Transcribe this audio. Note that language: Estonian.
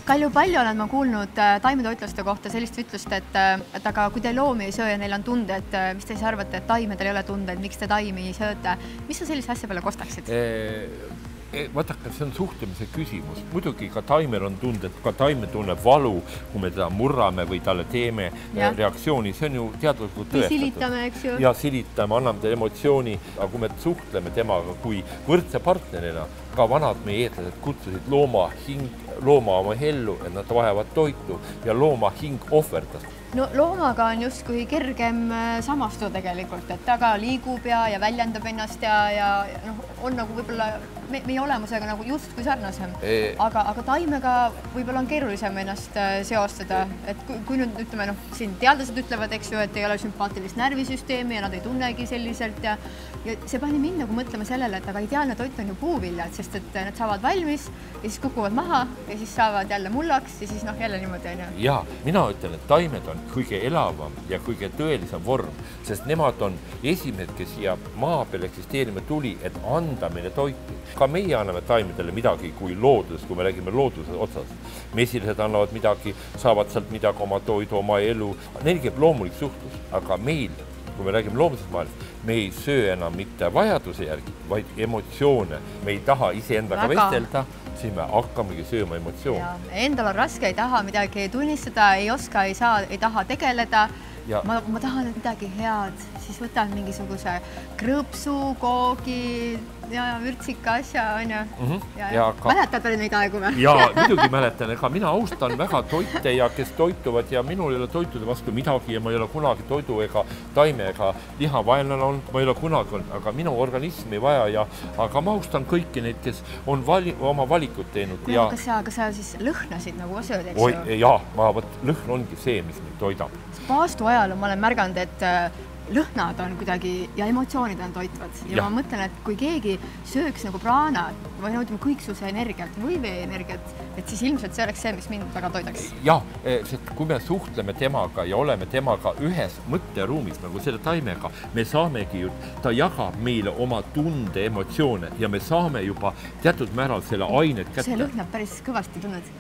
Palju olen ma kuulnud taimetoitluste kohta sellist ütlust, et aga kui te loomi ei söö ja neil on tunded, mis te siis arvate, et taimedel ei ole tundeid, miks te taimi ei sööte? Mis sa sellise asja peale kostaksid? Vaadake, see on suhtlemise küsimus. Muidugi ka taimer on tunded, ka taimer tunneb valu, kui me teda murrame või talle teeme reaktsiooni. See on ju teadlikult tõestatud. Silitame, eks ju? Ja silitame, anname ta emotsiooni, aga kui me suhtleme temaga kui võrdse partnerina, ka vanad meie eetlased kutsusid looma oma hellu, et nad vajavad toitu ja looma hing ohverdas. No loomaga on justkui kergem samastuda tegelikult, et ta ka liigub ja väljendab ennast ja on nagu võib-olla meie olemusega nagu justkui sarnasem. Aga taimega võib-olla on keerulisem ennast seostada, et kui nüüd ütleme, siin teadlased ütlevad, eks ju, et ei ole sümpaatilist närvisüsteemi ja nad ei tunnegi selliselt ja see pani mind nagu mõtlema sellele, et aga ideaalne toit on ju puuviljad, sest et nad saavad valmis ja siis kukuvad maha ja siis saavad jälle mullaks ja siis jälle niimoodi on ju. Ja, mina ütlen, et taimed on kõige elavam ja kõige tõelisem vorm, sest nemad on esimesed, kes siia maa peal eksisteerima tuli, et anda meile toitu. Ka meie anname taimedele midagi kui looduses, kui me räägime looduse otsas. Mesilased annavad midagi, saavad sealt midagi oma toidu, oma elu. Neil käib loomulik suhtlus, aga meil, kui me räägime loomulisest maailmast, me ei söö enam mitte vajaduse järgi, vaid emotsioone. Me ei taha iseendaga vestelda, siis me hakkamegi sööma emotsioone. Endal on raske, ei taha midagi tunnistada, ei oska, ei taha tegeleda. Ma tahan midagi head, siis võtan mingisuguse krõpsu, koogi ja vürtsika asja, on ju. Mäletad veel neid aegu või? Jaa, muidugi mäletan, ega mina austan väga toite ja kes toituvad ja minul ei ole toitude vastu midagi ja ma ei ole kunagi toidu ega taime ega liha vaenlane olnud, ma ei ole kunagi olnud, aga minu organism ei vaja aga ma austan kõiki neid, kes on oma valikut teinud. Kas sa siis lõhnasid nagu sööd, eks ju? Jaa, lõhn ongi see, mis mind toidab. Paastu ajal ma olen märganud, et lõhnad on kuidagi ja emotsioonid on toitvad. Ja ma mõtlen, et kui keegi sööks nagu praanat või kõiksuse energiat või veeenergiat, et siis ilmselt see oleks see, mis mind väga toidaks. Jah, kui me suhtleme temaga ja oleme temaga ühes mõtteruumis nagu selle taimega, me saamegi ju, ta jagab meile oma tunde, emotsioone ja me saame juba teatud määral selle ainet kätte. See lõhnab päris kõvasti, tunned?